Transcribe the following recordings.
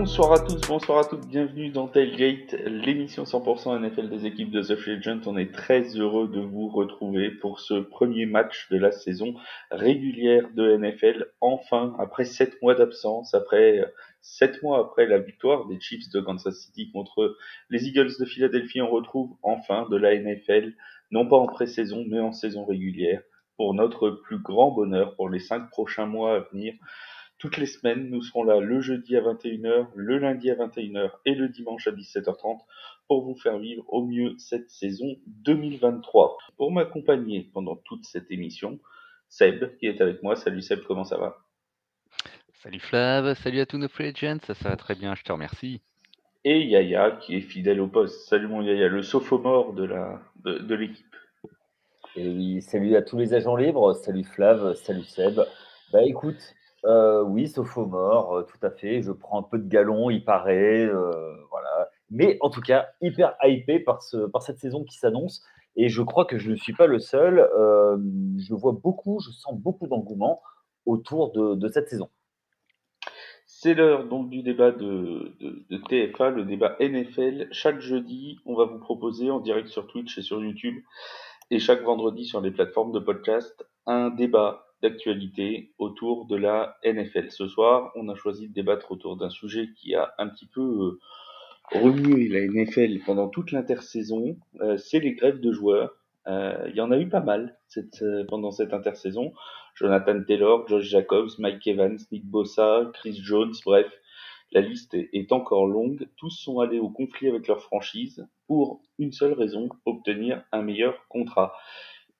Bonsoir à tous, bonsoir à toutes, bienvenue dans Tailgate, l'émission 100% NFL des équipes de The Free Agent. On est très heureux de vous retrouver pour ce premier match de la saison régulière de NFL. Enfin, après 7 mois d'absence, après 7 mois après la victoire des Chiefs de Kansas City contre les Eagles de Philadelphie, on retrouve enfin de la NFL, non pas en pré-saison, mais en saison régulière, pour notre plus grand bonheur pour les 5 prochains mois à venir. Toutes les semaines, nous serons là le jeudi à 21h, le lundi à 21h et le dimanche à 17h30 pour vous faire vivre au mieux cette saison 2023. Pour m'accompagner pendant toute cette émission, Seb qui est avec moi. Salut Seb, comment ça va? Salut Flav, salut à tous nos free agents, ça va très bien, je te remercie. Et Yaya qui est fidèle au poste. Salut mon Yaya, le sophomore de l'équipe. Et oui, salut à tous les agents libres, salut Flav, salut Seb. Bah écoute, oui, sophomore, tout à fait. Je prends un peu de galon, il paraît, voilà. Mais en tout cas, hyper hypé par cette saison qui s'annonce. Et je crois que je ne suis pas le seul. Je sens beaucoup d'engouement autour de cette saison. C'est l'heure donc du débat de TFA, le débat NFL. Chaque jeudi, on va vous proposer en direct sur Twitch et sur YouTube et chaque vendredi sur les plateformes de podcast, un débat d'actualité autour de la NFL. Ce soir, on a choisi de débattre autour d'un sujet qui a un petit peu remué la NFL pendant toute l'intersaison, c'est les grèves de joueurs. Il y en a eu pas mal pendant cette intersaison. Jonathan Taylor, Josh Jacobs, Mike Evans, Nick Bosa, Chris Jones, bref, la liste est encore longue. Tous sont allés au conflit avec leur franchise pour une seule raison, obtenir un meilleur contrat.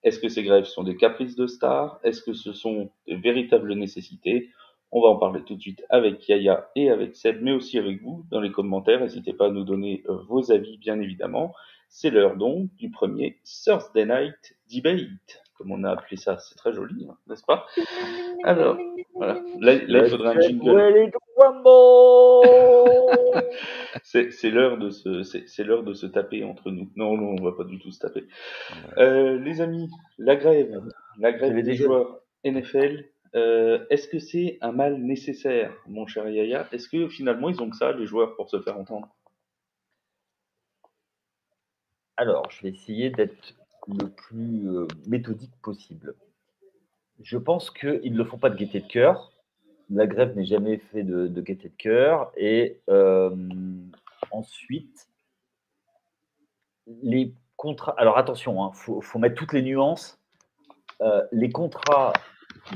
Est-ce que ces grèves sont des caprices de stars? Est-ce que ce sont de véritables nécessités? On va en parler tout de suite avec Yaya et avec Seb, mais aussi avec vous dans les commentaires. N'hésitez pas à nous donner vos avis, bien évidemment. C'est l'heure donc du premier Thursday Night Debate, comme on a appelé ça. C'est très joli, hein, n'est-ce pas? Alors, voilà. Là, il faudra un jingle. C'est l'heure de se taper entre nous. Non, on va pas du tout se taper. Les amis, la grève des joueurs NFL, est-ce que c'est un mal nécessaire, mon cher Yaya? Est-ce que finalement ils ont que ça, les joueurs, pour se faire entendre? Alors, je vais essayer d'être le plus méthodique possible. Je pense qu'ils ne le font pas de gaieté de cœur. La grève n'est jamais faite de gaieté de cœur. Et ensuite, les contrats. Alors attention, faut mettre toutes les nuances. Les contrats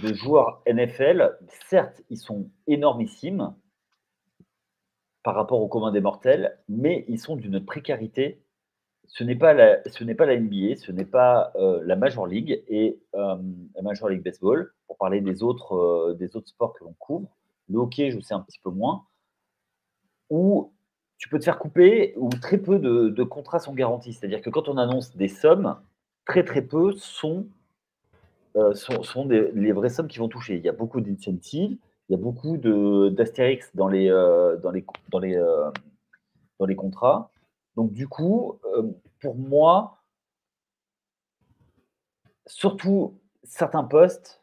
de joueurs NFL, certes, ils sont énormissimes par rapport au commun des mortels, mais ils sont d'une précarité. Ce n'est pas la NBA, ce n'est pas la Major League et la Major League Baseball, pour parler des autres sports que l'on couvre. Le hockey, je sais un petit peu moins, où tu peux te faire couper, où très peu de contrats sont garantis. C'est-à-dire que quand on annonce des sommes, très très peu sont les vraies sommes qui vont toucher. Il y a beaucoup d'incentives, il y a beaucoup d'astérix dans les contrats. Donc du coup, pour moi, surtout certains postes,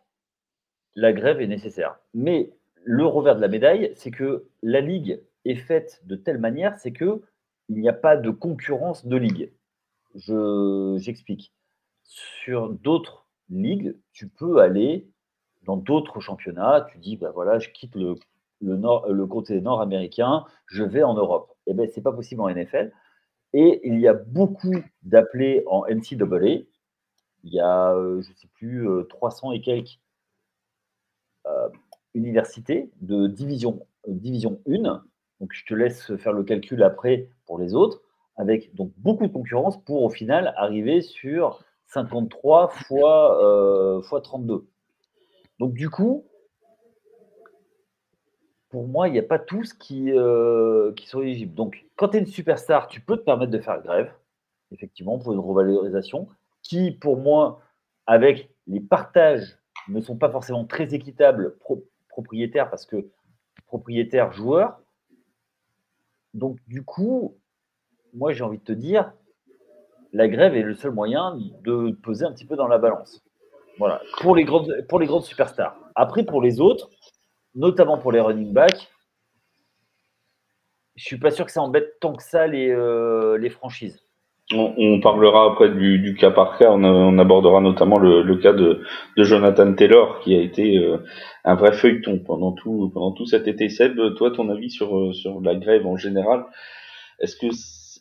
la grève est nécessaire. Mais le revers de la médaille, c'est que la ligue est faite de telle manière, c'est que il n'y a pas de concurrence de ligue. J'explique. Sur d'autres ligues, tu peux aller dans d'autres championnats. Tu dis, bah voilà, je quitte le côté nord-américain, je vais en Europe. Eh bien, c'est pas possible en NFL. Et il y a beaucoup d'appelés en NCAA. Il y a, je ne sais plus, 300 et quelques universités de division 1. Donc, je te laisse faire le calcul après pour les autres, avec donc beaucoup de concurrence pour au final arriver sur 53 fois 32. Donc, du coup, pour moi, il n'y a pas tous qui sont éligibles. Donc, quand tu es une superstar, tu peux te permettre de faire grève, effectivement, pour une revalorisation, qui, pour moi, avec les partages, ne sont pas forcément très équitables propriétaires, parce que propriétaires, joueurs. Donc, du coup, moi, j'ai envie de te dire, la grève est le seul moyen de peser un petit peu dans la balance. Voilà, pour les grandes superstars. Après, pour les autres, notamment pour les running backs, Je suis pas sûr que ça embête tant que ça les franchises. On parlera après du cas par cas. On abordera notamment le cas de Jonathan Taylor, qui a été un vrai feuilleton pendant tout cet été. Seb, toi, ton avis sur la grève en général, est-ce que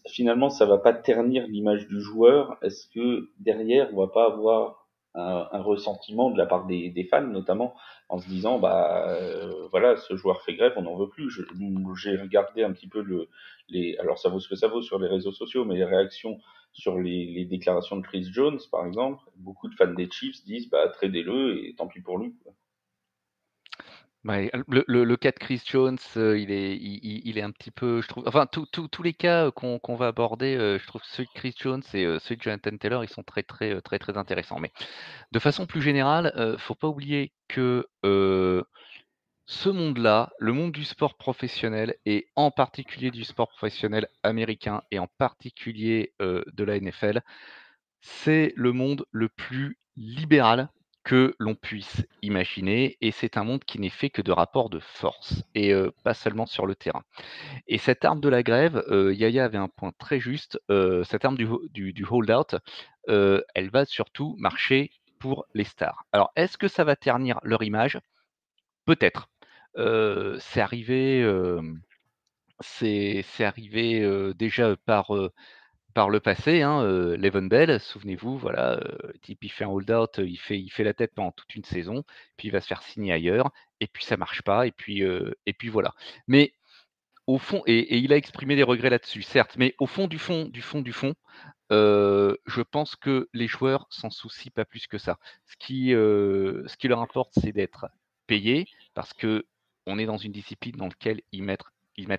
finalement ça va pas ternir l'image du joueur? Est-ce que derrière on va pas avoir un ressentiment de la part des fans notamment en se disant voilà, ce joueur fait grève, on n'en veut plus. J'ai regardé un petit peu alors ça vaut ce que ça vaut sur les réseaux sociaux, mais les réactions sur les déclarations de Chris Jones par exemple, beaucoup de fans des Chiefs disent tradez-le et tant pis pour lui. Ouais, le cas de Chris Jones, il est un petit peu, je trouve. Enfin, tous les cas qu'on va aborder, je trouve que celui de Chris Jones et celui de Jonathan Taylor, ils sont très intéressants. Mais de façon plus générale, faut pas oublier que ce monde-là, le monde du sport professionnel et en particulier du sport professionnel américain et en particulier de la NFL, c'est le monde le plus libéral que l'on puisse imaginer et c'est un monde qui n'est fait que de rapports de force et pas seulement sur le terrain. Et cette arme de la grève, Yaya avait un point très juste, cette arme du hold-out, elle va surtout marcher pour les stars. Alors est-ce que ça va ternir leur image? Peut-être. C'est arrivé, c'est arrivé, déjà par le passé, hein, Le'Veon Bell, souvenez-vous, voilà, le type il fait un hold-out, il fait la tête pendant toute une saison, puis il va se faire signer ailleurs et puis ça marche pas et puis voilà. Mais au fond et il a exprimé des regrets là-dessus, certes, mais au fond du fond, je pense que les joueurs s'en soucient pas plus que ça. Ce qui leur importe, c'est d'être payés parce qu'on est dans une discipline dans laquelle ils mettent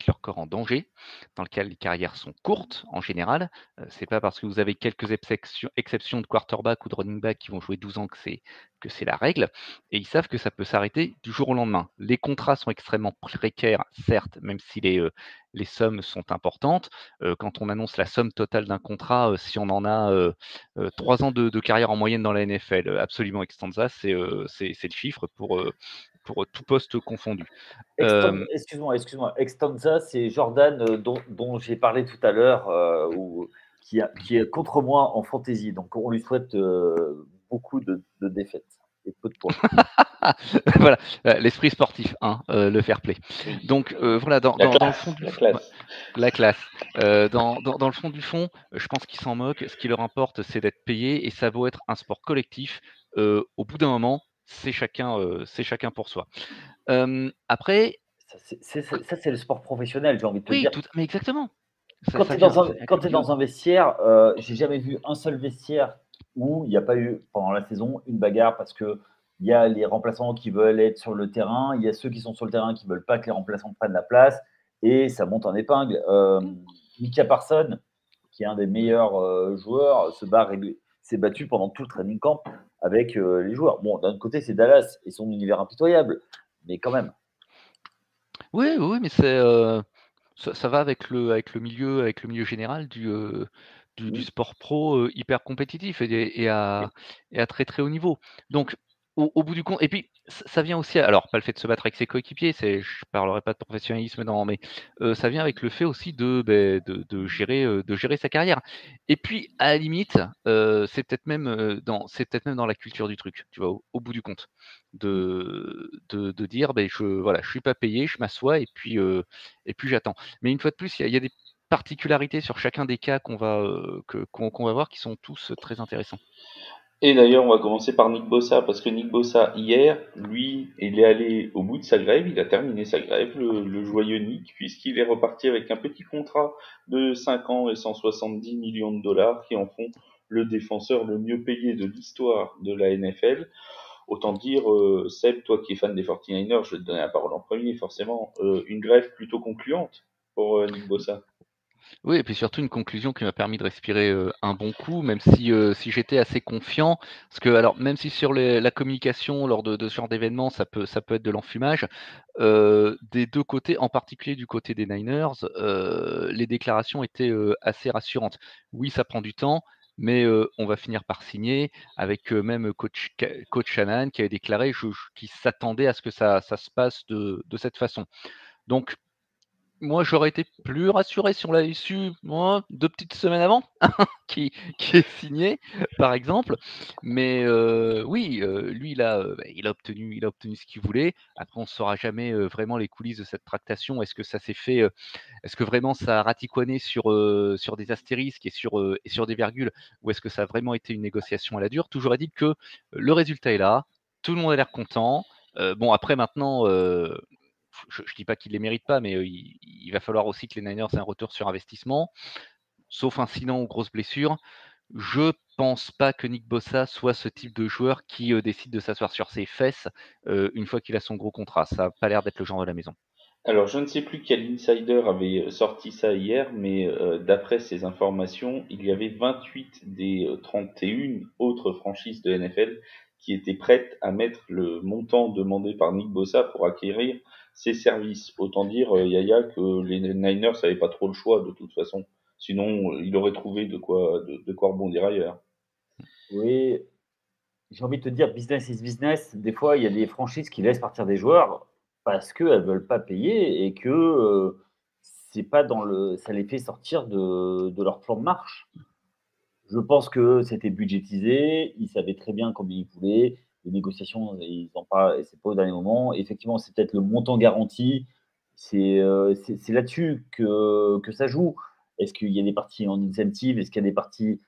leur corps en danger, dans lequel les carrières sont courtes en général. C'est pas parce que vous avez quelques exceptions de quarterback ou de running back qui vont jouer 12 ans que c'est la règle. Et ils savent que ça peut s'arrêter du jour au lendemain. Les contrats sont extrêmement précaires, certes, même si les sommes sont importantes. Quand on annonce la somme totale d'un contrat, si on en a 3 ans de carrière en moyenne dans la NFL, absolument extensa, c'est le chiffre pour tout poste confondu. Excuse-moi. Extanza, c'est Jordan dont j'ai parlé tout à l'heure, qui est contre moi en fantasy. Donc, on lui souhaite beaucoup de défaites et peu de points. Voilà, l'esprit sportif, hein, le fair play. Oui. Donc voilà, La dans le fond classe, du la fond, classe. la classe. Dans le fond du fond, je pense qu'ils s'en moquent. Ce qui leur importe, c'est d'être payés et ça vaut être un sport collectif. Au bout d'un moment, c'est chacun pour soi. Après, Ça, c'est le sport professionnel, j'ai envie de te oui, dire. mais exactement. Quand Ça tu es devient, dans ça un, devient quand que le tu milieu. dans un vestiaire, j'ai jamais vu un seul vestiaire où il n'y a pas eu, pendant la saison, une bagarre parce que il y a les remplaçants qui veulent être sur le terrain, il y a ceux qui sont sur le terrain qui veulent pas que les remplaçants prennent la place et ça monte en épingle. Micah Parsons, qui est un des meilleurs joueurs, s'est battu pendant tout le training camp avec les joueurs. Bon, d'un autre côté, c'est Dallas et son univers impitoyable, mais quand même. Oui, mais ça va avec le milieu général du Oui, sport pro hyper compétitif et à très haut niveau. Donc, au bout du compte, et puis ça vient aussi, alors pas le fait de se battre avec ses coéquipiers, je parlerai pas de professionnalisme, non, mais ça vient avec le fait aussi de gérer sa carrière. Et puis, à la limite, c'est peut-être même dans la culture du truc, tu vois, au bout du compte de dire ben voilà, je suis pas payé, je m'assois et puis j'attends. Mais une fois de plus, il y a des particularités sur chacun des cas qu'on va voir qui sont tous très intéressants. Et d'ailleurs, on va commencer par Nick Bossa, parce que Nick Bossa, hier, lui, il est allé au bout de sa grève, il a terminé sa grève, le joyeux Nick, puisqu'il est reparti avec un petit contrat de 5 ans et 170 millions de dollars, qui en font le défenseur le mieux payé de l'histoire de la NFL. Autant dire, Seb, toi qui es fan des 49ers, je vais te donner la parole en premier, forcément, une grève plutôt concluante pour Nick Bossa. Oui, et puis surtout une conclusion qui m'a permis de respirer un bon coup, même si j'étais assez confiant. Parce que, alors, même si sur la communication lors de ce genre d'événement, ça peut être de l'enfumage, des deux côtés, en particulier du côté des Niners, les déclarations étaient assez rassurantes. Oui, ça prend du temps, mais on va finir par signer, avec même coach Shanahan qui avait déclaré qu'il s'attendait à ce que ça se passe de cette façon. Donc, Moi, j'aurais été plus rassuré si on l'avait su, moi, 2 petites semaines avant, qui est signé, par exemple. Mais oui, lui, il a obtenu ce qu'il voulait. Après, on ne saura jamais, vraiment les coulisses de cette tractation. Est-ce que ça s'est fait, est-ce que vraiment ça a raticoiné sur des astérisques et sur des virgules? Ou est-ce que ça a vraiment été une négociation à la dure? Toujours est-il que le résultat est là, tout le monde a l'air content. Bon après maintenant, je ne dis pas qu'il ne les mérite pas, mais il va falloir aussi que les Niners aient un retour sur investissement, sauf incident ou grosse blessure. Je pense pas que Nick Bossa soit ce type de joueur qui décide de s'asseoir sur ses fesses une fois qu'il a son gros contrat. Ça n'a pas l'air d'être le genre de la maison. Alors, je ne sais plus quel insider avait sorti ça hier, mais d'après ces informations, il y avait 28 des 31 autres franchises de NFL qui étaient prêtes à mettre le montant demandé par Nick Bossa pour acquérir ses services. Autant dire, Yaya, que les Niners n'avaient pas trop le choix de toute façon. Sinon, il aurait trouvé de quoi rebondir ailleurs. Oui, j'ai envie de te dire, business is business. Des fois, il y a des franchises qui laissent partir des joueurs parce qu'elles ne veulent pas payer et que c'est pas ça les fait sortir de leur plan de marche. Je pense que c'était budgétisé, ils savaient très bien combien ils voulaient. Les négociations, ils n'ont pas, c'est pas au dernier moment. Effectivement, c'est peut-être le montant garanti. C'est là-dessus que ça joue. Est-ce qu'il y a des parties en incentive? Est-ce qu'il y a des parties.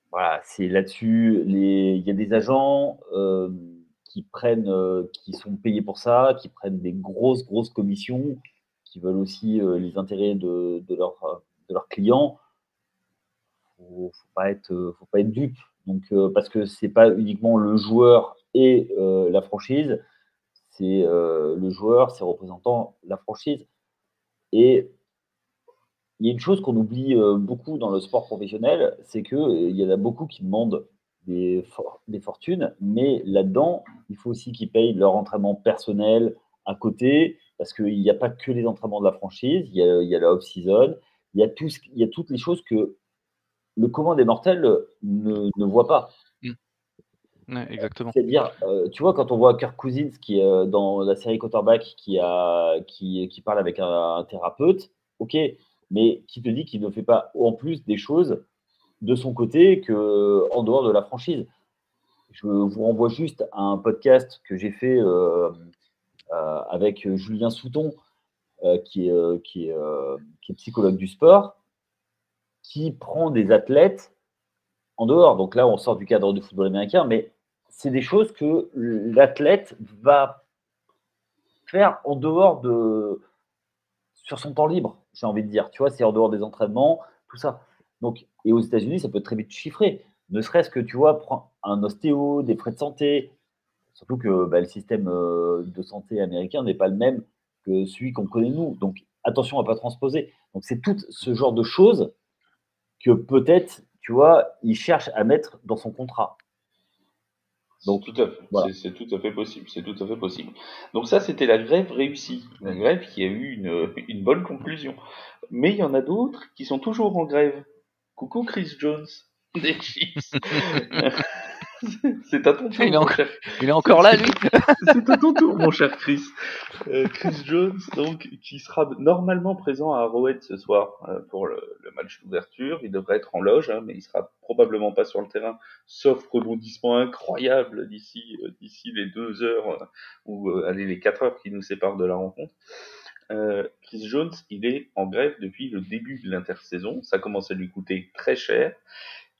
Voilà, c'est là-dessus. Il y a des agents qui sont payés pour ça, qui prennent des grosses commissions, qui veulent aussi les intérêts de leurs clients. Faut pas être dupe. Donc, parce que c'est pas uniquement le joueur et la franchise, c'est le joueur, ses représentants, la franchise. Et il y a une chose qu'on oublie beaucoup dans le sport professionnel, c'est que il y en a beaucoup qui demandent des fortunes, mais là-dedans, il faut aussi qu'ils payent leur entraînement personnel à côté, parce qu'il n'y a pas que les entraînements de la franchise, il y a la off-season, il y a toutes les choses que le commun des mortels ne voit pas. Ouais, exactement. C'est-à-dire, tu vois, quand on voit Kirk Cousins qui est dans la série Quarterback qui parle avec un thérapeute, ok, mais qui te dit qu'il ne fait pas en plus des choses de son côté qu'en dehors de la franchise. Je vous renvoie juste à un podcast que j'ai fait avec Julien Souton, qui est psychologue du sport, qui prend des athlètes en dehors. Donc là, on sort du cadre du football américain, mais c'est des choses que l'athlète va faire en dehors sur son temps libre, j'ai envie de dire. Tu vois, c'est en dehors des entraînements, tout ça. Donc, et aux États-Unis, ça peut être très vite chiffré. Ne serait-ce que, tu vois, prends un ostéo, des frais de santé. Surtout que le système de santé américain n'est pas le même que celui qu'on connaît nous. Donc, attention à ne pas transposer. Donc, c'est tout ce genre de choses que peut-être, tu vois, il cherche à mettre dans son contrat. Donc, tout à fait. voilà. C'est tout à fait possible. C'est tout à fait possible. Donc ça, c'était la grève réussie. La grève qui a eu une bonne conclusion. Mais il y en a d'autres qui sont toujours en grève. Coucou Chris Jones des Chiefs. C'est à ton tour, mon cher. Il est encore là, lui. C'est à ton tour, mon cher Chris. Chris Jones, donc, qui sera normalement présent à Arrowhead ce soir pour le match d'ouverture. Il devrait être en loge, hein, mais il sera probablement pas sur le terrain, sauf rebondissement incroyable d'ici les 2 heures ou allez les 4 heures qui nous séparent de la rencontre. Chris Jones, il est en grève depuis le début de l'intersaison. Ça commence à lui coûter très cher.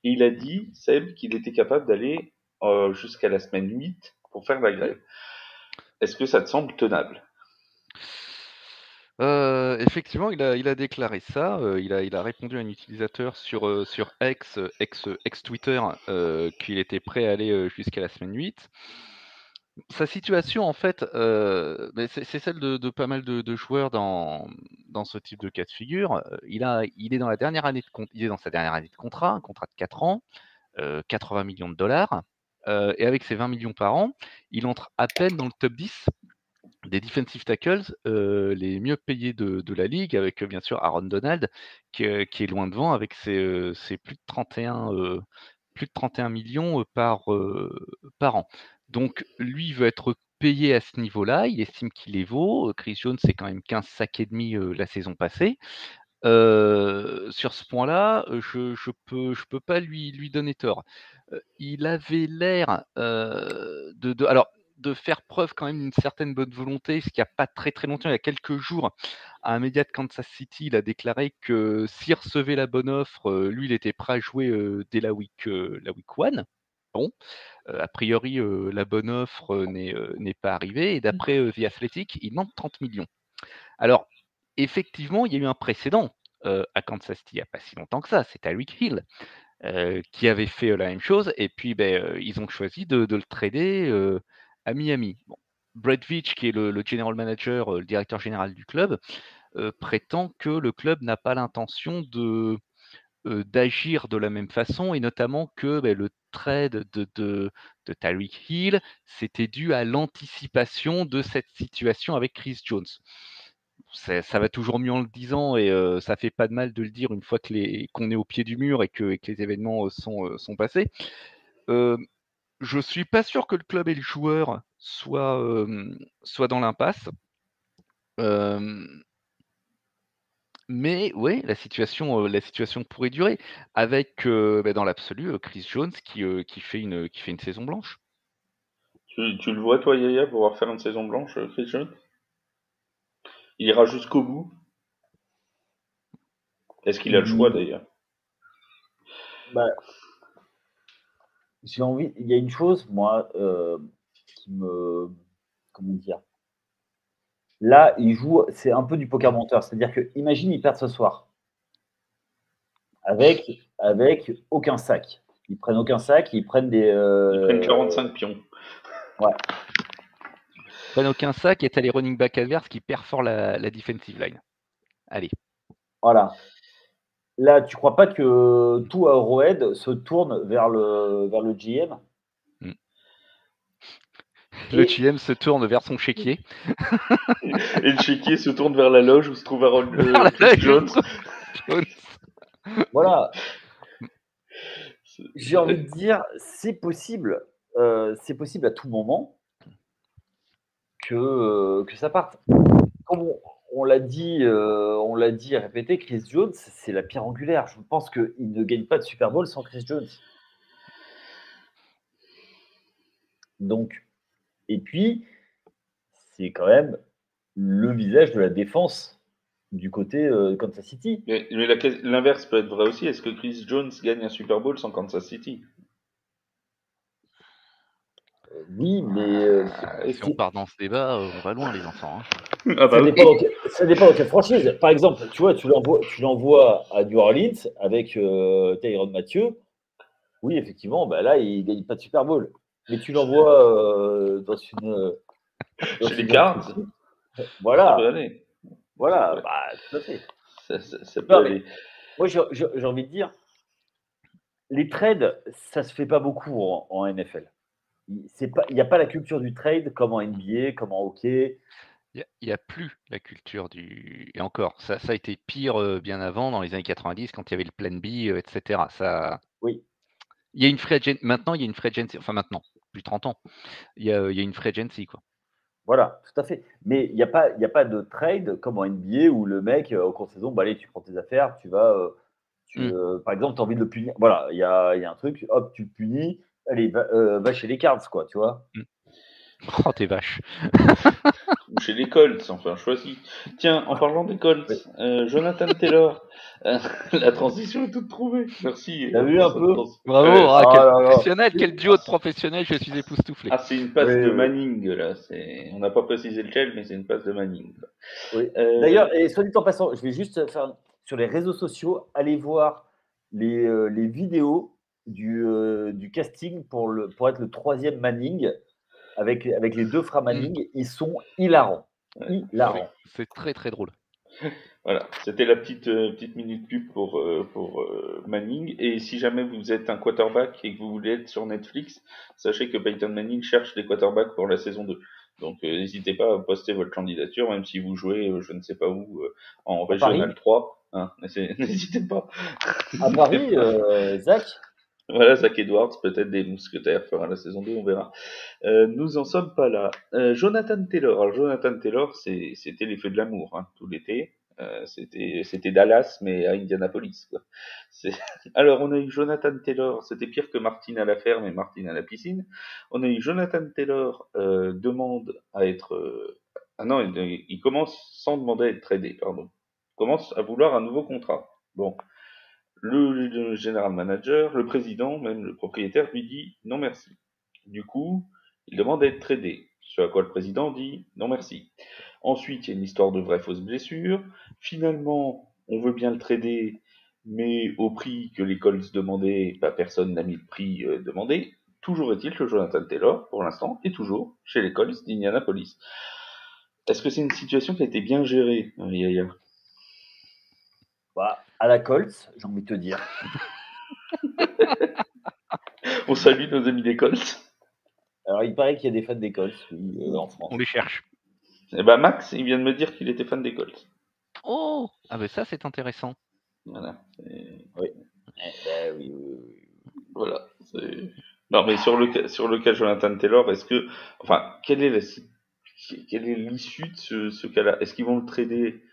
Et il a dit, Seb, qu'il était capable d'aller jusqu'à la semaine 8 pour faire la grève. Est-ce que ça te semble tenable? Effectivement, il a déclaré ça. Il a répondu à un utilisateur sur ex Twitter, qu'il était prêt à aller jusqu'à la semaine 8. Sa situation, en fait, c'est celle de pas mal de joueurs dans ce type de cas de figure. Il est dans sa dernière année de contrat, un contrat de 4 ans, 80 millions de dollars. Et avec ses 20 millions par an, il entre à peine dans le top 10 des defensive tackles les mieux payés de la ligue, avec bien sûr Aaron Donald, qui est loin devant avec ses plus de 31 millions par an. Donc lui, il veut être payé à ce niveau-là. Il estime qu'il les vaut. Chris Jones, c'est quand même 15 sacs et demi la saison passée. Sur ce point-là, je peux pas lui donner tort. Il avait l'air de faire preuve quand même d'une certaine bonne volonté, ce qu'il y a pas très très longtemps, il y a quelques jours, à un média de Kansas City, il a déclaré que s'il recevait la bonne offre, lui, il était prêt à jouer dès la week 1. Bon, a priori, la bonne offre n'est pas arrivée, et d'après The Athletic, il demande 30 millions. Alors, effectivement, il y a eu un précédent à Kansas City il n'y a pas si longtemps que ça, c'est Tyreek Hill qui avait fait la même chose, et puis ils ont choisi de le trader à Miami. Bon. Brett Veach, qui est le general manager, le directeur général du club, prétend que le club n'a pas l'intention d'agir de la même façon, et notamment que le trade de Tyreek Hill, c'était dû à l'anticipation de cette situation avec Chris Jones. Ça va toujours mieux en le disant, et ça fait pas de mal de le dire une fois qu'on est au pied du mur et que les événements sont passés. Je suis pas sûr que le club et le joueur soient dans l'impasse. Mais ouais, la situation pourrait durer avec dans l'absolu Chris Jones qui fait une saison blanche. Tu le vois, toi, Yaya, pouvoir faire une saison blanche, Chris Jones? Il ira jusqu'au bout? Est-ce qu'il a le choix, d'ailleurs? Bah, j'ai envie. Il y a une chose, moi, qui me. Comment dire? Là, il joue. C'est un peu du poker menteur. C'est-à-dire que, imagine, ils perdent ce soir. Avec aucun sac. Ils prennent aucun sac, ils prennent des. Ils prennent 45 pions. Ouais. Ils prennent aucun sac, et t'as les running back adverses qui perforent la defensive line. Allez. Voilà. Là, tu crois pas que tout Arrowhead se tourne vers le GM? Le GM se tourne vers son chéquier. Et le chéquier se tourne vers la loge où se trouve Aaron Jones. Voilà. J'ai envie de dire, c'est possible à tout moment que ça parte. Comme on l'a dit et répété, Chris Jones, c'est la pierre angulaire. Je pense qu'il ne gagne pas de Super Bowl sans Chris Jones. Donc, et puis, c'est quand même le visage de la défense du côté Kansas City. Mais l'inverse peut être vrai aussi. Est-ce que Chris Jones gagne un Super Bowl sans Kansas City? Oui, mais si on part dans ce débat, on va loin, les enfants. Hein. Ah bah ça dépend dans quelle franchise. Par exemple, tu vois, tu l'envoies à New Orleans avec Tyrann Mathieu. Oui, effectivement, bah là, il ne gagne pas de Super Bowl. Mais tu l'envoies dans une. Chez les Cards. Voilà. Ça peut aller. Voilà, Ouais. bah, tout à fait. Ça peut aller. Moi, j'ai envie de dire, les trades, ça se fait pas beaucoup en NFL. Il n'y a pas la culture du trade comme en NBA, comme en hockey. Il n'y a plus la culture du. Et encore, ça a été pire bien avant, dans les années 90, quand il y avait le plan B, etc. Oui. Il y a une free agency. Maintenant, il y a une free agency. Enfin, maintenant, depuis 30 ans, il y a une free agency, quoi. Voilà, tout à fait. Mais il n'y a pas de trade comme en NBA où le mec, au cours de saison, bah, allez, tu prends tes affaires, tu vas. Par exemple, tu as envie de le punir. Voilà, il y a un truc, hop, tu le punis. Allez, va chez les Cards, quoi, tu vois. Oh, t'es vache. Ou chez les Colts, enfin, choisis. Tiens, en parlant des Colts, Jonathan Taylor, la transition est toute trouvée. Merci. T'as vu un peu? Bravo, quel professionnel, quel duo de professionnels, je suis époustouflé. Ah, c'est une passe de Manning, là. On n'a pas précisé lequel, mais c'est une passe de Manning. Oui. D'ailleurs, et soit dit en passant, je vais juste faire sur les réseaux sociaux, aller voir les vidéos du casting pour être le 3e Manning avec les 2 frères Manning. Ils sont hilarants. Ouais. Hilarants. C'est très très drôle. Voilà, c'était la petite minute pub pour Manning. Et si jamais vous êtes un quarterback et que vous voulez être sur Netflix, sachez que Peyton Manning cherche des quarterbacks pour la saison 2. Donc n'hésitez pas à poster votre candidature, même si vous jouez, je ne sais pas où, en Régional 3. Hein, n'hésitez pas. À Paris, Zach? Voilà, Zach Edwards, peut-être des mousquetaires fera la saison 2, on verra. Nous en sommes pas là. Jonathan Taylor. Alors, Jonathan Taylor, c'était les feux de l'amour, hein, tout l'été. C'était Dallas, mais à Indianapolis, quoi. Alors, on a eu Jonathan Taylor, c'était pire que Martin à la ferme et Martin à la piscine. On a eu Jonathan Taylor, demande à être... Ah non, il commence sans demander à être tradé, pardon. Il commence à vouloir un nouveau contrat. Bon. Le general manager, le président, même le propriétaire, lui dit non merci. Du coup, il demande à être tradé. Ce à quoi le président dit non merci. Ensuite, il y a une histoire de vraie fausse blessure. Finalement, on veut bien le trader, mais au prix que les Colts demandaient, personne n'a mis le prix demandé. Toujours est-il que Jonathan Taylor, pour l'instant, est toujours chez les Colts d'Indianapolis. Est-ce que c'est une situation qui a été bien gérée, Yaya? Bah, à la Colts, j'ai envie de te dire. On salue nos amis des Colts. Alors, il paraît qu'il y a des fans des Colts, oui, en France. On les cherche. Eh ben Max, il vient de me dire qu'il était fan des Colts. Oh, ah ben ça c'est intéressant. Voilà. Oui. Oui. Voilà. Non, mais sur le cas Jonathan Taylor, quelle est l'issue de ce cas-là? Est-ce qu'ils vont le trader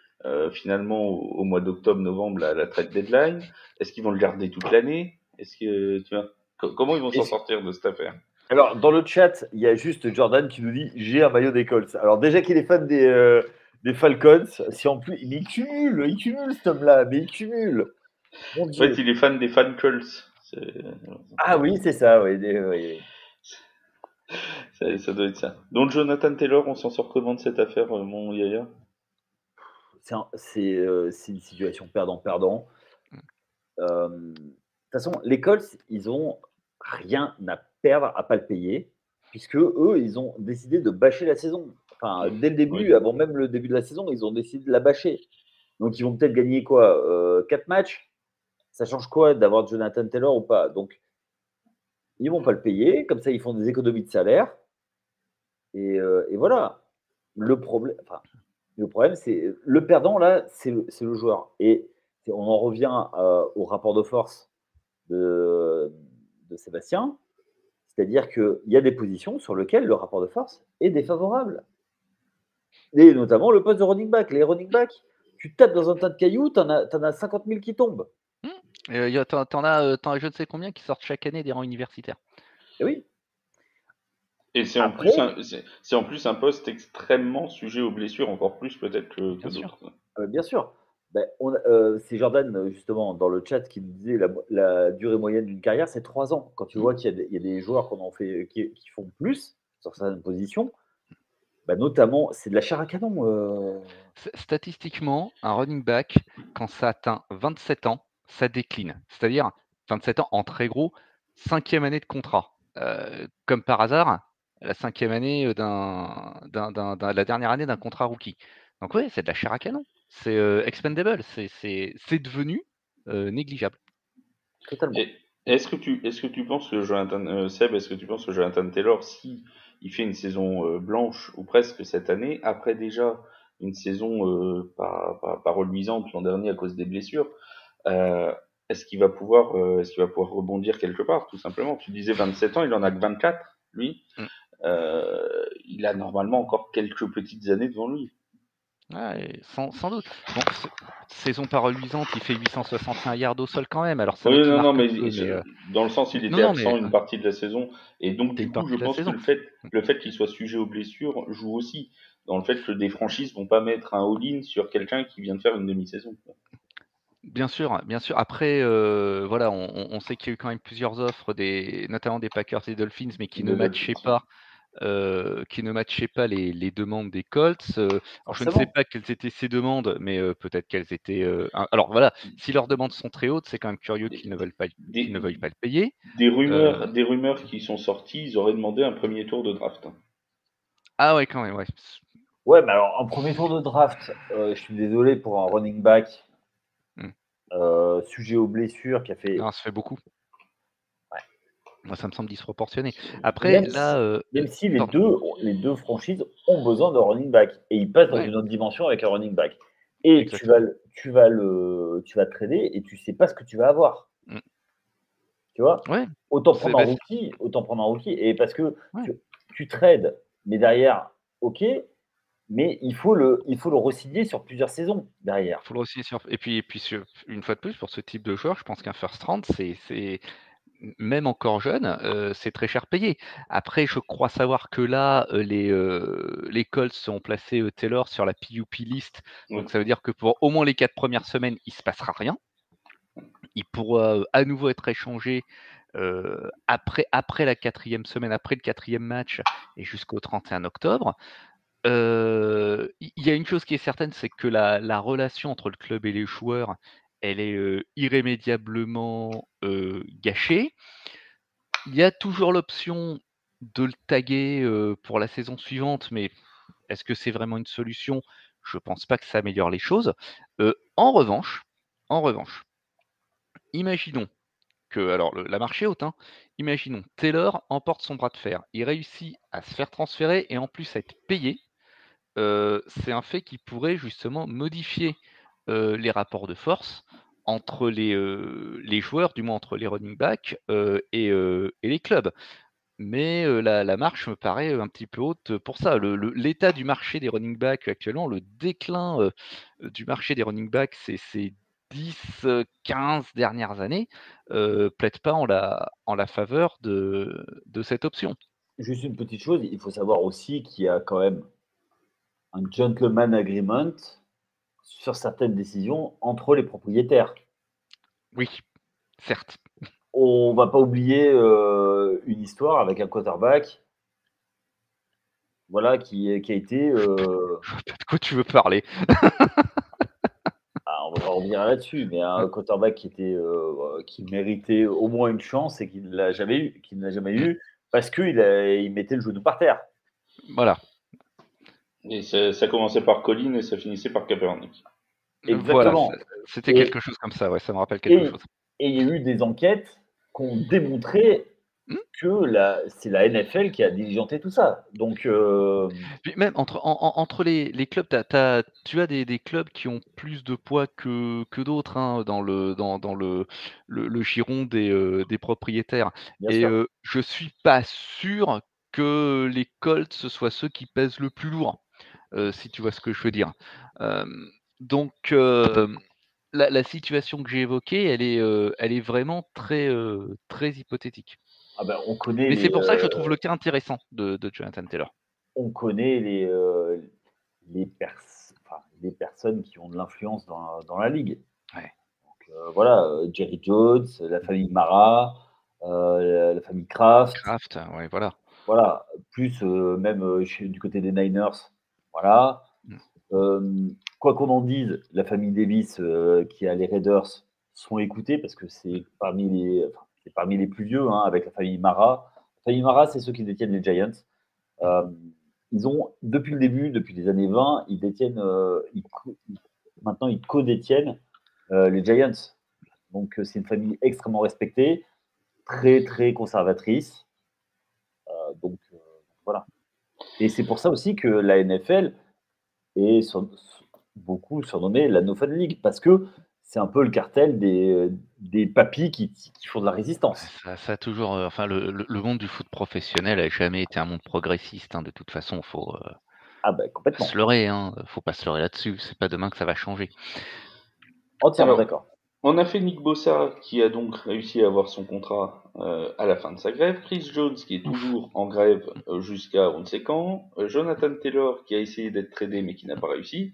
finalement au mois d'octobre, novembre, la trade deadline? Est-ce qu'ils vont le garder toute l'année? Comment ils vont s'en sortir de cette affaire? Alors, dans le chat, il y a juste Jordan qui nous dit j'ai un maillot des Colts. Alors, déjà qu'il est fan des Falcons, si en plus. Mais il cumule cet homme-là, mais il cumule. Mon En Dieu. fait, il est fan des fan Colts. Ah oui, c'est ça, oui. Ça doit être ça. Donc, Jonathan Taylor, on s'en sort comment de cette affaire, mon Yaya? C'est une situation perdant-perdant. De toute façon, les Colts, ils ont rien à perdre à pas le payer, puisque eux, ils ont décidé de bâcher la saison. Enfin, dès le début, Oui. avant même le début de la saison, ils ont décidé de la bâcher. Donc, ils vont peut-être gagner quoi 4 matchs. Ça change quoi d'avoir Jonathan Taylor ou pas? Donc, ils vont pas le payer. Comme ça, ils font des économies de salaire. Et voilà. Le problème, c'est le perdant, là, c'est le joueur. Et on en revient au rapport de force de Sébastien. C'est-à-dire qu'il y a des positions sur lesquelles le rapport de force est défavorable. Et notamment le poste de running back. Les running backs, tu tapes dans un tas de cailloux, tu en as 50 000 qui tombent. T'en as je ne sais combien qui sortent chaque année des rangs universitaires. Et oui. Et c'est en plus un poste extrêmement sujet aux blessures, encore plus peut-être que d'autres. Bien sûr. C'est Jordan, justement, dans le chat qui nous disait la durée moyenne d'une carrière, c'est 3 ans. Quand tu vois qu'il y a des joueurs qui font plus sur certaines positions, notamment, c'est de la chair à canon. Statistiquement, un running back, quand ça atteint 27 ans, ça décline. C'est-à-dire 27 ans en très gros, 5e année de contrat. Comme par hasard, la 5e année la dernière année d'un contrat rookie. Donc oui, c'est de la chair à canon. C'est expendable. C'est devenu négligeable. Totalement. Est-ce que tu penses que Seb, est-ce que tu penses que Jonathan Taylor, si il fait une saison blanche ou presque cette année, après déjà une saison pas reluisante l'an dernier à cause des blessures, est-ce qu'il va pouvoir rebondir quelque part, tout simplement? Tu disais 27 ans, il en a que 24, lui. Il a normalement encore quelques petites années devant lui. Ouais, sans doute. Bon, saison pas reluisante, il fait 861 yards au sol quand même. Alors ça Oui, qui marque mais, dans le sens, il était absent une partie de la saison. Et donc, du coup, je pense que le fait qu'il soit sujet aux blessures joue aussi dans le fait que des franchises vont pas mettre un all-in sur quelqu'un qui vient de faire une demi-saison. Bien sûr, bien sûr. Après, voilà, on sait qu'il y a eu quand même plusieurs offres, notamment des Packers et des Dolphins, mais qui ne matchaient pas. Qui ne matchaient pas les demandes des Colts. Alors je ne sais pas quelles étaient ces demandes, mais peut-être qu'elles étaient. Alors voilà, si leurs demandes sont très hautes, c'est quand même curieux qu'ils ne veuillent pas le payer. Des rumeurs qui sont sorties, ils auraient demandé un premier tour de draft. Ah ouais, quand même, ouais. Ouais, mais alors un premier tour de draft, je suis désolé pour un running back sujet aux blessures qui a fait. Non, ça fait beaucoup. Moi, ça me semble disproportionné. Après, même si les deux franchises ont besoin de running back et ils passent dans une autre dimension avec un running back. Et tu vas trader et tu sais pas ce que tu vas avoir. Tu vois, Ouais, autant c'est prendre un rookie, et parce que ouais. tu trades, mais derrière, ok, mais il faut le re-signer sur plusieurs saisons derrière. Faut le aussi sur et puis une fois de plus, pour ce type de joueur, je pense qu'un first round, c'est même encore jeune, c'est très cher payé. Après, je crois savoir que là, les Colts ont placé, Taylor sur la PUP list, donc Oui. ça veut dire que pour au moins les 4 premières semaines, il se passera rien. Il pourra, à nouveau être échangé, après la 4e semaine, après le 4e match et jusqu'au 31 octobre. Il y a une chose qui est certaine, c'est que la relation entre le club et les joueurs, elle est, irrémédiablement, gâchée. Il y a toujours l'option de le taguer, pour la saison suivante, mais est-ce que c'est vraiment une solution? Je pense pas que ça améliore les choses. En revanche, imaginons que alors la marche est haute, hein. Imaginons Taylor emporte son bras de fer. Il réussit à se faire transférer et en plus à être payé. C'est un fait qui pourrait justement modifier, les rapports de force entre les joueurs, du moins entre les running backs, et les clubs. Mais, la marche me paraît, un petit peu haute, pour ça. L'état du marché des running backs actuellement, le déclin, du marché des running backs ces 10, 15 dernières années, plaide pas en la faveur de cette option. Juste une petite chose, il faut savoir aussi qu'il y a quand même un gentleman agreement sur certaines décisions entre les propriétaires. Oui, certes. On va pas oublier une histoire avec un quarterback, voilà, qui a été. Je vois pas de quoi tu veux parler. On va pas revenir là-dessus, mais un quarterback qui méritait au moins une chance et qui ne l'a jamais eu, parce qu'il mettait le genou par terre. Voilà. Et ça commençait par Colin et ça finissait par Kaepernick. Voilà, Exactement. c'était Et, quelque chose comme ça, ouais, ça me rappelle quelque chose. et il y a eu des enquêtes qui ont démontré Mmh. que c'est la NFL qui a diligenté tout ça. Donc, Puis même entre les clubs, tu as des clubs qui ont plus de poids que d'autres, hein, dans le giron des propriétaires bien et sûr. je suis pas sûr que les Colts, ce soient ceux qui pèsent le plus lourd, si tu vois ce que je veux dire. Donc la situation que j'ai évoquée, elle est vraiment très hypothétique. Ah ben, on connaît Mais c'est pour ça que je trouve le cas intéressant de Jonathan Taylor. les personnes qui ont de l'influence dans la ligue. Ouais. Donc, voilà, Jerry Jones, la famille Mara, la famille Kraft, Kraft, ouais, voilà. voilà, plus même du côté des Niners, voilà. Quoi qu'on en dise, la famille Davis qui a les Raiders sont écoutés parce que c'est parmi les plus vieux, hein, avec la famille Mara. La famille Mara, c'est ceux qui détiennent les Giants. Ils ont, depuis le début, depuis les années 20, ils détiennent, maintenant ils co-détiennent les Giants. Donc c'est une famille extrêmement respectée, très très conservatrice. Donc voilà. Et c'est pour ça aussi que la NFL est beaucoup surnommée la No Fun League, parce que c'est un peu le cartel des papis qui font de la résistance. Ça a toujours, enfin le monde du foot professionnel a jamais été un monde progressiste, hein, de toute façon, faut, Ah ben pas complètement, se leurrer, hein, faut pas se leurrer là-dessus. C'est pas demain que ça va changer. entièrement Alors, d'accord. on a fait Nick Bossa qui a donc réussi à avoir son contrat à la fin de sa grève, Chris Jones qui est toujours en grève jusqu'à on ne sait quand, Jonathan Taylor qui a essayé d'être tradé mais qui n'a pas réussi.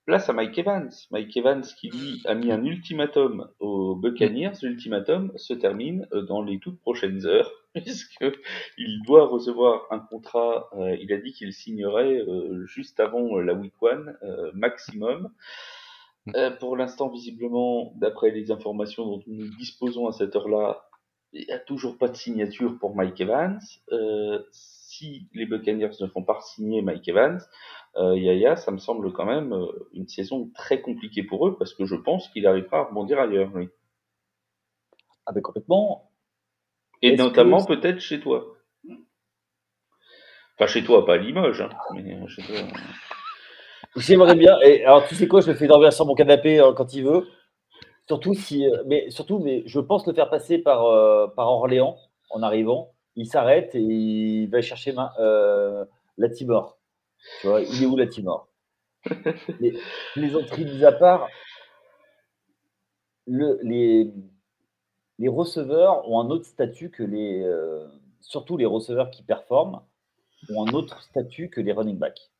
Place à Mike Evans. Mike Evans qui lui a mis un ultimatum aux Buccaneers. L'ultimatum se termine dans les toutes prochaines heures puisque il doit recevoir un contrat. Il a dit qu'il signerait juste avant la week 1 maximum. Pour l'instant, visiblement, d'après les informations dont nous disposons à cette heure-là, il n'y a toujours pas de signature pour Mike Evans. Si les Buccaneers ne font pas signer Mike Evans, Yaya, ça me semble quand même une saison très compliquée pour eux parce que je pense qu'il arrivera à rebondir ailleurs, oui. Ah ben complètement. Et Est-ce notamment que peut-être chez toi. Enfin, chez toi, pas à Limoges, hein, mais chez toi. j'aimerais bien, et alors tu sais quoi, je le fais dormir sur mon canapé quand il veut. Surtout mais je pense le faire passer par Orléans en arrivant. Il s'arrête et il va chercher Latimore. Tu vois, il est où Latimore? Les plaisanteries mis à part, les receveurs ont un autre statut que surtout les receveurs qui performent, ont un autre statut que les running backs.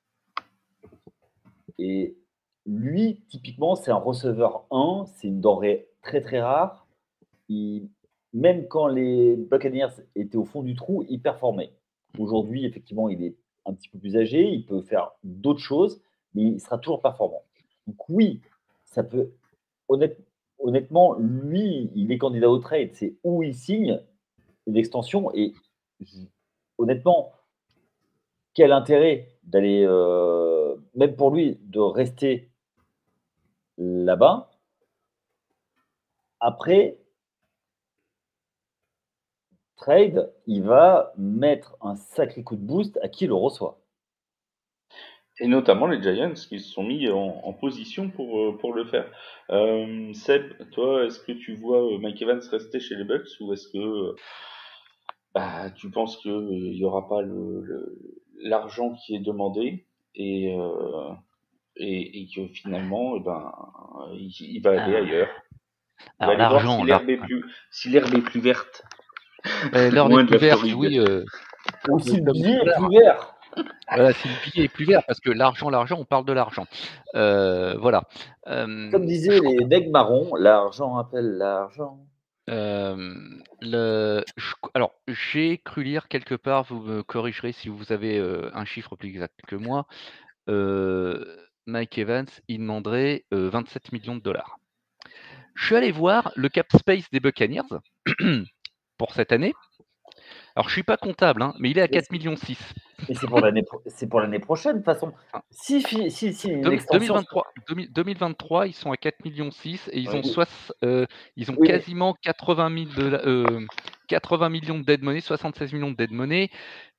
Et lui, typiquement, c'est un receveur 1, c'est une denrée très très rare. Même quand les Buccaneers étaient au fond du trou, il performait. Aujourd'hui, effectivement, il est un petit peu plus âgé, il peut faire d'autres choses, mais il sera toujours performant. Donc oui, ça peut. Honnêtement, lui, il est candidat au trade. C'est où il signe une extension. Et honnêtement, quel intérêt d'aller, même pour lui, de rester là-bas. Après, trade, il va mettre un sacré coup de boost à qui le reçoit. Et notamment les Giants qui se sont mis en position pour le faire. Seb, toi, est-ce que tu vois Mike Evans rester chez les Bucks ou est-ce que tu penses qu'il n'y aura pas l'argent qui est demandé et que finalement, il va aller ailleurs. Il va Alors aller voir l'argent, si l'herbe est plus verte. l'herbe Loin est de plus la verte, Floride. oui. Ou si le comme billet tout est l'art. plus vert. Voilà, si le billet est plus vert, parce que l'argent, on parle de l'argent. Voilà. Comme disaient les nègres marrons, l'argent appelle l'argent. Alors, j'ai cru lire quelque part, vous me corrigerez si vous avez un chiffre plus exact que moi. Mike Evans, il demanderait 27 millions de dollars. Je suis allé voir le cap space des Buccaneers pour cette année. Alors, je suis pas comptable, hein, mais il est à 4,6 millions. Et c'est pour l'année prochaine, de toute façon. Si une extension. 2023, ils sont à 4,6 millions et ils ont Oui. quasiment 80 millions de dead money, 76 millions de dead money,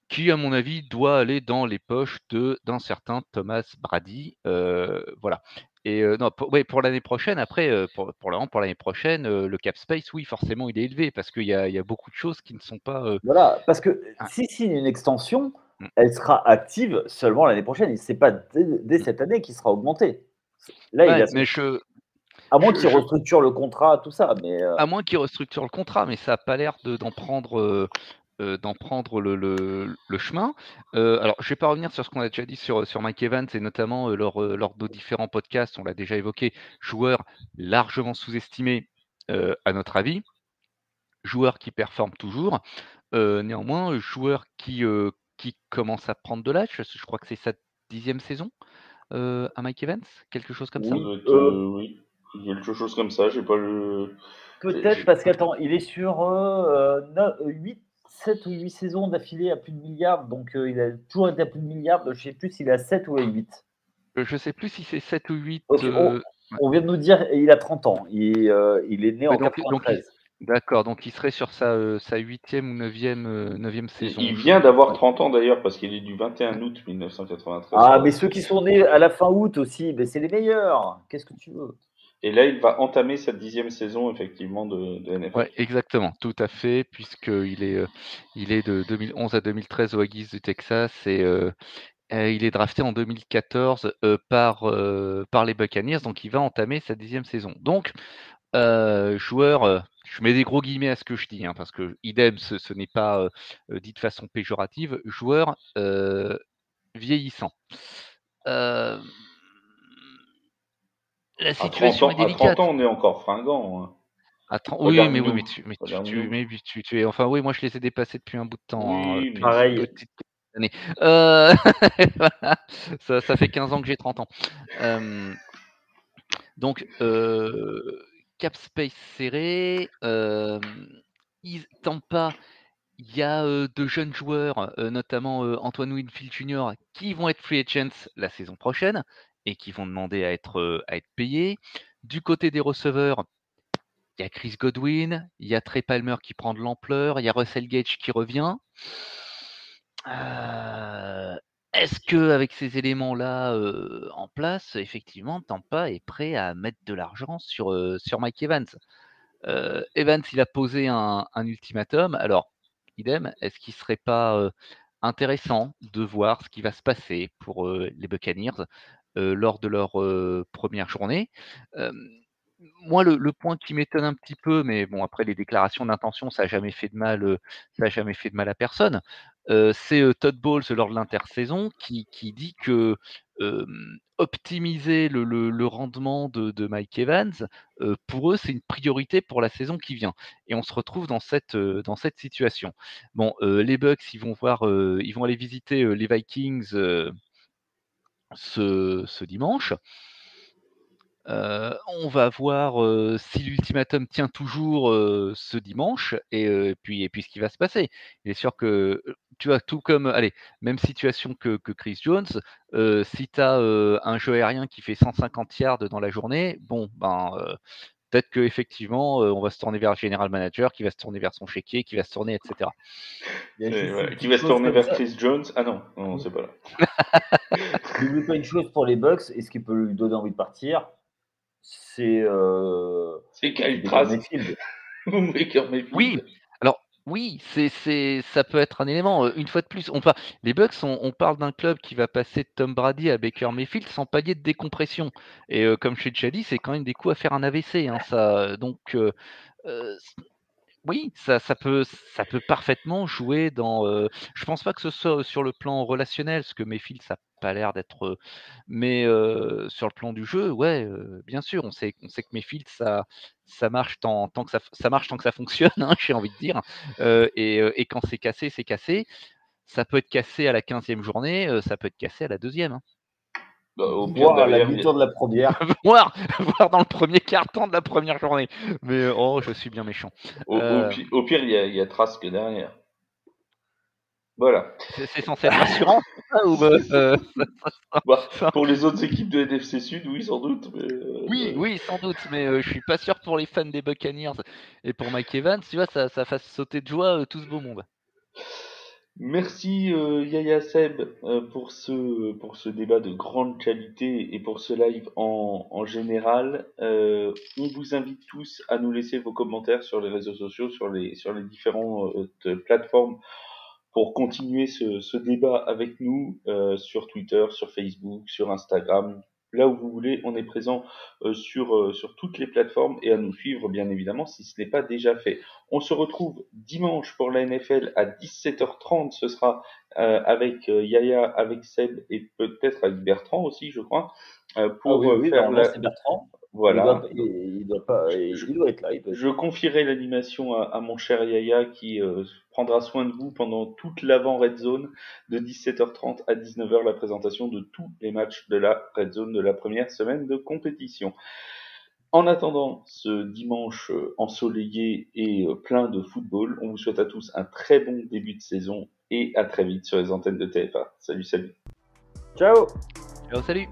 qui, à mon avis, doit aller dans les poches d'un certain Thomas Brady. Voilà. Et non, pour l'année prochaine, après, pour l'année prochaine, le cap space, oui, forcément, il est élevé parce qu'il y a beaucoup de choses qui ne sont pas. Voilà, parce que si une extension, Mm. elle sera active seulement l'année prochaine. Ce n'est pas dès cette année qu'il sera augmenté. Là, Ouais, mais à moins qu'il restructure le contrat, tout ça. Mais à moins qu'il restructure le contrat, mais ça n'a pas l'air d'en prendre. Le chemin. Alors, je ne vais pas revenir sur ce qu'on a déjà dit sur Mike Evans et notamment lors de nos différents podcasts, on l'a déjà évoqué, joueur largement sous-estimé à notre avis, joueur qui performe toujours, néanmoins, joueur qui commence à prendre de l'âge, je crois que c'est sa 10e saison à Mike Evans, quelque chose comme ça. Oui, quelque chose comme ça, j'ai pas le... Peut-être parce qu'attends, il est sur 7 ou 8 saisons d'affilée à plus de milliards, donc il a toujours été à plus de milliards, je ne sais plus s'il est à 7 ou à 8. Je ne sais plus si c'est 7 ou 8. On vient de nous dire, il a 30 ans, il est né en 93. D'accord, donc il serait sur sa 8e ou 9e saison. Il vient d'avoir 30 ans d'ailleurs, parce qu'il est du 21 août 1993. Ah, mais ceux qui sont nés à la fin août aussi, ben c'est les meilleurs. Qu'est-ce que tu veux? Et là, il va entamer sa 10e saison, effectivement, de NFL. Ouais, exactement, tout à fait, puisqu'il est de 2011 à 2013 aux Aggies du Texas et il est drafté en 2014 par les Buccaneers, donc il va entamer sa 10e saison. Donc, joueur, je mets des gros guillemets à ce que je dis, hein, parce que idem, ce n'est pas dit de façon péjorative, joueur vieillissant. La situation est délicate. À 30 ans, on est encore fringant. Hein. Oui, mais tu es. Enfin, oui, moi je les ai dépassés depuis un bout de temps. Oui, depuis pareil. une petite année. Voilà. Ça fait 15 ans que j'ai 30 ans. Donc, cap space serré. Tampa, il y a de jeunes joueurs, notamment Antoine Winfield Jr., qui vont être free agents la saison prochaine et qui vont demander à être payés. Du côté des receveurs, il y a Chris Godwin, il y a Trey Palmer qui prend de l'ampleur, il y a Russell Gage qui revient. est-ce qu'avec ces éléments-là en place, effectivement, Tampa est prêt à mettre de l'argent sur Mike Evans? Evans, il a posé un ultimatum. Alors, idem, est-ce qu'il ne serait pas intéressant de voir ce qui va se passer pour les Buccaneers lors de leur première journée? Moi, le point qui m'étonne un petit peu, mais bon, après les déclarations d'intention, ça n'a jamais fait de mal, ça a jamais fait de mal à personne. C'est Todd Bowles lors de l'intersaison qui dit que optimiser le rendement de Mike Evans, pour eux, c'est une priorité pour la saison qui vient. Et on se retrouve dans cette situation. Bon, les Bucks, ils vont aller visiter les Vikings ce dimanche. On va voir si l'ultimatum tient toujours ce dimanche et puis ce qui va se passer. Il est sûr que, tu vois, tout comme, allez, même situation que Chris Jones, si tu as un jeu aérien qui fait 150 yards dans la journée, bon, ben, peut-être qu'effectivement, on va se tourner vers le general manager, qui va se tourner vers son chéquier, qui va se tourner, etc. Il y a juste une Qui petite va se chose tourner comme vers ça. Chris Jones. Ah non, non, c'est pas là. N'oublie pas une chose pour les Bucks, et ce qui peut lui donner envie de partir, c'est C'est Kyle Baker Trask. Mayfield. Baker Mayfield. Oui, alors oui, ça peut être un élément. Une fois de plus, les Bucks, on parle d'un club qui va passer de Tom Brady à Baker Mayfield sans palier de décompression. Et comme je l'ai déjà dit, c'est quand même des coups à faire un AVC, hein, ça. Donc, oui, ça peut parfaitement jouer dans. Je pense pas que ce soit sur le plan relationnel, parce que Mayfield, ça a pas l'air d'être. Mais sur le plan du jeu, ouais, bien sûr, on sait que Mayfield, ça marche tant que ça marche tant que ça fonctionne, hein, j'ai envie de dire. Et quand c'est cassé, c'est cassé. Ça peut être cassé à la 15e journée, ça peut être cassé à la 2e. Bah, au pire, Voire à la derrière, mi-temps de la première. Voir dans le premier quart-temps de la première journée. Mais oh, je suis bien méchant. au pire, il y a Trask derrière. Voilà. C'est censé être rassurant, ça, ou Bah, ça- pour les autres équipes de NFC Sud, oui, sans doute. Mais, Oui, sans doute, mais je suis pas sûr pour les fans des Buccaneers et pour Mike Evans, tu vois, ça fasse sauter de joie tout ce beau monde. Merci Yaya Seb pour ce débat de grande qualité et pour ce live en général. On vous invite tous à nous laisser vos commentaires sur les réseaux sociaux, sur les différentes plateformes pour continuer ce débat avec nous sur Twitter, sur Facebook, sur Instagram. Là où vous voulez, on est présent sur toutes les plateformes et à nous suivre bien évidemment si ce n'est pas déjà fait. On se retrouve dimanche pour la NFL à 17h30. Ce sera avec Yaya, avec Seb et peut-être avec Bertrand aussi, je crois, pour oui, faire normalement, c'est Bertrand. Voilà. Il doit être là. Je confierai l'animation à mon cher Yaya qui prendra soin de vous pendant toute l'avant Red Zone de 17h30 à 19h, la présentation de tous les matchs de la Red Zone de la première semaine de compétition. En attendant ce dimanche ensoleillé et plein de football, on vous souhaite à tous un très bon début de saison et à très vite sur les antennes de TF1. Salut, salut. Ciao. Ciao, salut!